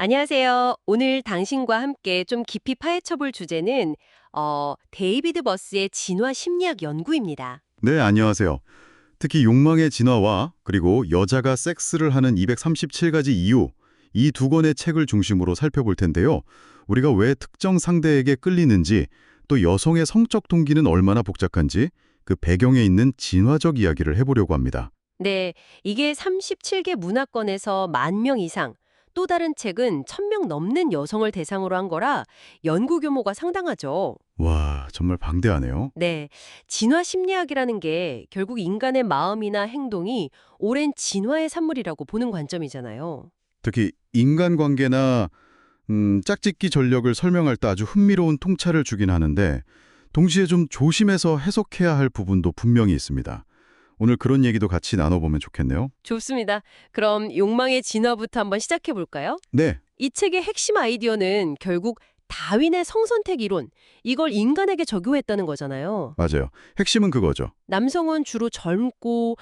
안녕하세요. 오늘 당신과 함께 좀 깊이 파헤쳐 볼 주제는 데이비드 버스의 진화 심리학 연구입니다. 네, 안녕하세요. 특히 욕망의 진화와 그리고 여자가 섹스를 하는 237가지 이유, 이 두 권의 책을 중심으로 살펴볼 텐데요. 우리가 왜 특정 상대에게 끌리는지, 또 여성의 성적 동기는 얼마나 복잡한지 그 배경에 있는 진화적 이야기를 해보려고 합니다. 네, 이게 37개 문화권에서 10,000명 이상, 또 다른 책은 1,000명 넘는 여성을 대상으로 한 거라 연구 규모가 상당하죠. 와, 정말 방대하네요. 네, 진화 심리학이라는 게 결국 인간의 마음이나 행동이 오랜 진화의 산물이라고 보는 관점이잖아요. 특히 인간관계나 짝짓기 전력을 설명할 때 아주 흥미로운 통찰을 주긴 하는데 동시에 좀 조심해서 해석해야 할 부분도 분명히 있습니다. 오늘 그런 얘기도 같이 나눠보면 좋겠네요. 좋습니다. 그럼 욕망의 진화부터 한번 시작해 볼까요? 네, 이 책의 핵심 아이디어는 결국 다윈의 성선택 이론, 이걸 인간에게 적용했다는 거잖아요. 맞아요. 핵심은 그거죠. 남성은 주로 젊고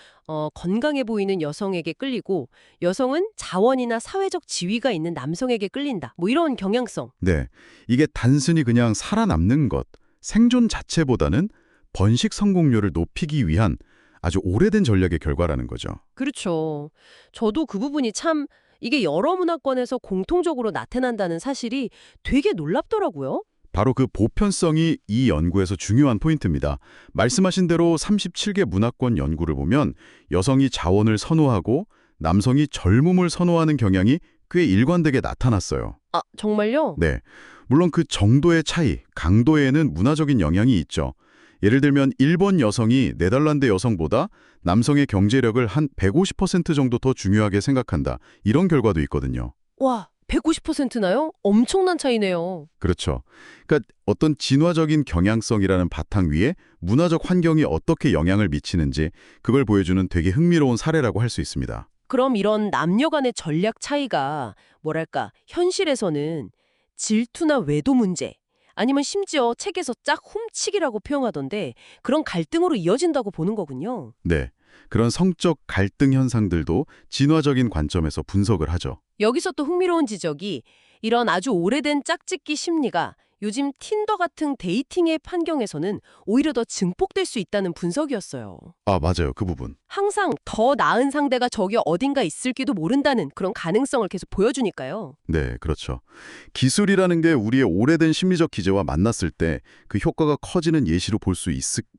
건강해 보이는 여성에게 끌리고 여성은 자원이나 사회적 지위가 있는 남성에게 끌린다. 뭐 이런 경향성. 네, 이게 단순히 그냥 살아남는 것, 생존 자체보다는 번식 성공률을 높이기 위한 아주 오래된 전략의 결과라는 거죠. 그렇죠. 저도 그 부분이 참 이게 여러 문화권에서 공통적으로 나타난다는 사실이 되게 놀랍더라고요. 바로 그 보편성이 이 연구에서 중요한 포인트입니다. 말씀하신 대로 37개 문화권 연구를 보면 여성이 자원을 선호하고 남성이 젊음을 선호하는 경향이 꽤 일관되게 나타났어요. 아, 정말요? 네, 물론 그 정도의 차이, 강도에는 문화적인 영향이 있죠. 예를 들면 일본 여성이 네덜란드 여성보다 남성의 경제력을 한 150% 정도 더 중요하게 생각한다. 이런 결과도 있거든요. 와, 150%나요? 엄청난 차이네요. 그렇죠. 그러니까 어떤 진화적인 경향성이라는 바탕 위에 문화적 환경이 어떻게 영향을 미치는지 그걸 보여주는 되게 흥미로운 사례라고 할 수 있습니다. 그럼 이런 남녀 간의 전략 차이가 뭐랄까, 현실에서는 질투나 외도 문제, 아니면 심지어 책에서 짝 훔치기라고 표현하던데 그런 갈등으로 이어진다고 보는 거군요. 네. 그런 성적 갈등 현상들도 진화적인 관점에서 분석을 하죠. 여기서 또 흥미로운 지적이 이런 아주 오래된 짝짓기 심리가 요즘 틴더 같은 데이팅 앱 환경에서는 오히려 더 증폭될 수 있다는 분석이었어요. 아, 맞아요. 그 부분. 항상 더 나은 상대가 저기 어딘가 있을지도 모른다는 그런 가능성을 계속 보여주니까요. 네, 그렇죠. 기술이라는 게 우리의 오래된 심리적 기제와 만났을 때 그 효과가 커지는 예시로 볼 수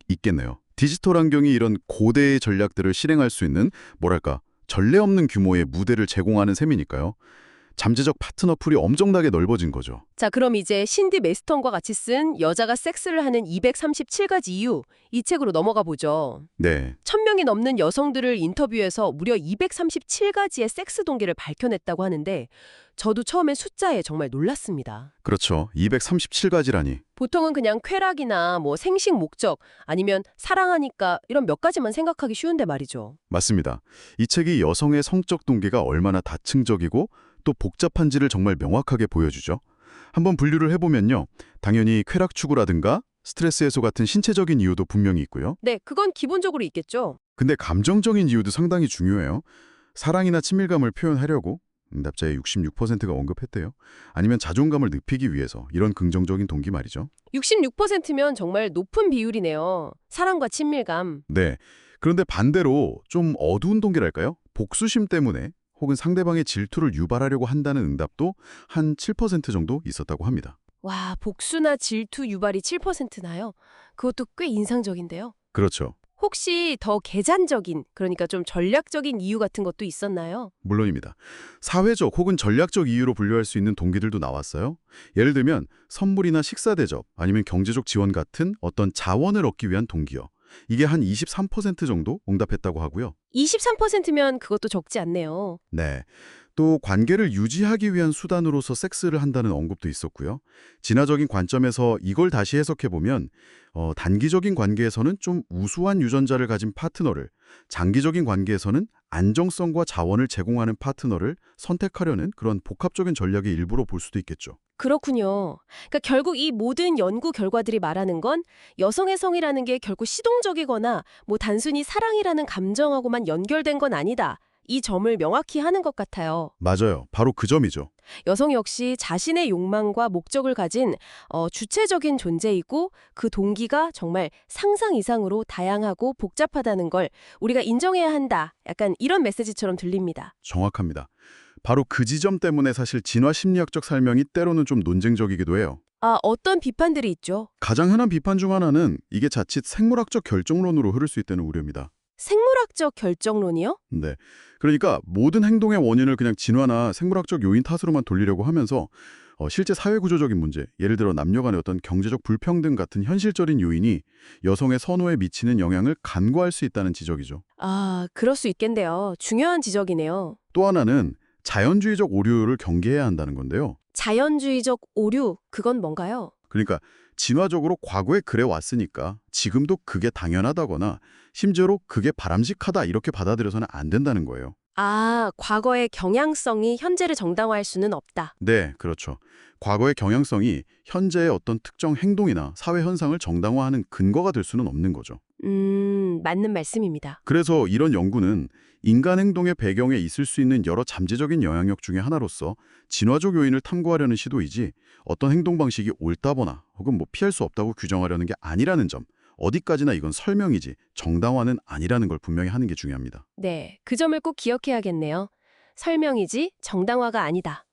있겠네요. 디지털 환경이 이런 고대의 전략들을 실행할 수 있는 뭐랄까 전례 없는 규모의 무대를 제공하는 셈이니까요. 잠재적 파트너 풀이 엄청나게 넓어진 거죠. 자, 그럼 이제 신디 메스턴과 같이 쓴 여자가 섹스를 하는 237가지 이유, 이 책으로 넘어가 보죠. 네, 1,000명이 넘는 여성들을 인터뷰해서 무려 237가지의 섹스 동기를 밝혀냈다고 하는데 저도 처음에 숫자에 정말 놀랐습니다. 그렇죠. 237가지라니. 보통은 그냥 쾌락이나 뭐 생식 목적 아니면 사랑하니까 이런 몇 가지만 생각하기 쉬운데 말이죠. 맞습니다. 이 책이 여성의 성적 동기가 얼마나 다층적이고 또 복잡한지를 정말 명확하게 보여주죠. 한번 분류를 해보면요. 당연히 쾌락 추구라든가 스트레스 해소 같은 신체적인 이유도 분명히 있고요. 네, 그건 기본적으로 있겠죠. 근데 감정적인 이유도 상당히 중요해요. 사랑이나 친밀감을 표현하려고 응답자의 66%가 언급했대요. 아니면 자존감을 높이기 위해서 이런 긍정적인 동기 말이죠. 66%면 정말 높은 비율이네요. 사랑과 친밀감. 네. 그런데 반대로 좀 어두운 동기랄까요? 복수심 때문에 혹은 상대방의 질투를 유발하려고 한다는 응답도 한 7% 정도 있었다고 합니다. 와, 복수나 질투 유발이 7%나요? 그것도 꽤 인상적인데요. 그렇죠. 혹시 더 계산적인, 그러니까 좀 전략적인 이유 같은 것도 있었나요? 물론입니다. 사회적 혹은 전략적 이유로 분류할 수 있는 동기들도 나왔어요. 예를 들면 선물이나 식사 대접 아니면 경제적 지원 같은 어떤 자원을 얻기 위한 동기요. 이게 한 23% 정도 응답했다고 하고요. 23%면 그것도 적지 않네요. 네. 또 관계를 유지하기 위한 수단으로서 섹스를 한다는 언급도 있었고요. 진화적인 관점에서 이걸 다시 해석해보면 단기적인 관계에서는 좀 우수한 유전자를 가진 파트너를, 장기적인 관계에서는 안정성과 자원을 제공하는 파트너를 선택하려는 그런 복합적인 전략의 일부로 볼 수도 있겠죠. 그렇군요. 그러니까 결국 이 모든 연구 결과들이 말하는 건 여성의 성이라는 게 결국 시동적이거나 뭐 단순히 사랑이라는 감정하고만 연결된 건 아니다. 이 점을 명확히 하는 것 같아요. 맞아요. 바로 그 점이죠. 여성 역시 자신의 욕망과 목적을 가진 주체적인 존재이고 그 동기가 정말 상상 이상으로 다양하고 복잡하다는 걸 우리가 인정해야 한다. 약간 이런 메시지처럼 들립니다. 정확합니다. 바로 그 지점 때문에 사실 진화 심리학적 설명이 때로는 좀 논쟁적이기도 해요. 어떤 비판들이 있죠? 가장 흔한 비판 중 하나는 이게 자칫 생물학적 결정론으로 흐를 수 있다는 우려입니다. 생물학적 결정론이요? 네. 그러니까 모든 행동의 원인을 그냥 진화나 생물학적 요인 탓으로만 돌리려고 하면서 실제 사회구조적인 문제, 예를 들어 남녀 간의 어떤 경제적 불평등 같은 현실적인 요인이 여성의 선호에 미치는 영향을 간과할 수 있다는 지적이죠. 그럴 수 있겠네요. 중요한 지적이네요. 또 하나는 자연주의적 오류를 경계해야 한다는 건데요. 자연주의적 오류, 그건 뭔가요? 그러니까 진화적으로 과거에 그래 왔으니까 지금도 그게 당연하다거나 심지어로 그게 바람직하다 이렇게 받아들여서는 안 된다는 거예요. 과거의 경향성이 현재를 정당화할 수는 없다. 네, 그렇죠. 과거의 경향성이 현재의 어떤 특정 행동이나 사회 현상을 정당화하는 근거가 될 수는 없는 거죠. 맞는 말씀입니다. 그래서 이런 연구는 인간 행동의 배경에 있을 수 있는 여러 잠재적인 영향력 중에 하나로서 진화적 요인을 탐구하려는 시도이지 어떤 행동 방식이 옳다거나 혹은 피할 수 없다고 규정하려는 게 아니라는 점, 어디까지나 이건 설명이지 정당화는 아니라는 걸 분명히 하는 게 중요합니다. 네, 그 점을 꼭 기억해야겠네요. 설명이지 정당화가 아니다.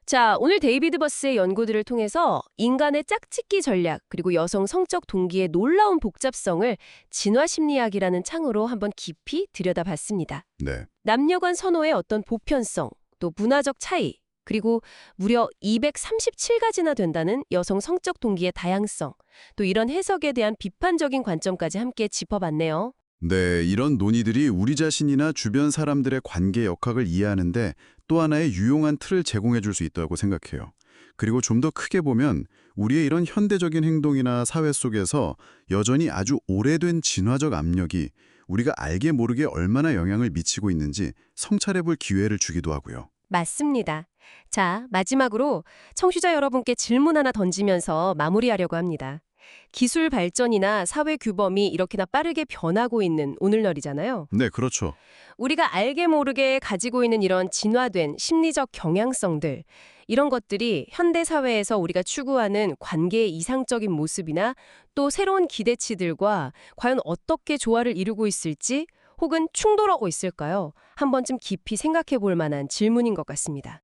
자, 오늘 데이비드 버스의 연구들을 통해서 인간의 짝짓기 전략 그리고 여성 성적 동기의 놀라운 복잡성을 진화심리학이라는 창으로 한번 깊이 들여다봤습니다. 네. 남녀 간 선호의 어떤 보편성, 또 문화적 차이, 그리고 무려 237가지나 된다는 여성 성적 동기의 다양성, 또 이런 해석에 대한 비판적인 관점까지 함께 짚어봤네요. 네, 이런 논의들이 우리 자신이나 주변 사람들의 관계 역학을 이해하는데 또 하나의 유용한 틀을 제공해 줄 수 있다고 생각해요. 그리고 좀 더 크게 보면 우리의 이런 현대적인 행동이나 사회 속에서 여전히 아주 오래된 진화적 압력이 우리가 알게 모르게 얼마나 영향을 미치고 있는지 성찰해 볼 기회를 주기도 하고요. 맞습니다. 자, 마지막으로 청취자 여러분께 질문 하나 던지면서 마무리하려고 합니다. 기술 발전이나 사회 규범이 이렇게나 빠르게 변하고 있는 오늘날이잖아요. 네, 그렇죠. 우리가 알게 모르게 가지고 있는 이런 진화된 심리적 경향성들, 이런 것들이 현대 사회에서 우리가 추구하는 관계의 이상적인 모습이나 또 새로운 기대치들과 과연 어떻게 조화를 이루고 있을지 혹은 충돌하고 있을까요? 한 번쯤 깊이 생각해 볼 만한 질문인 것 같습니다.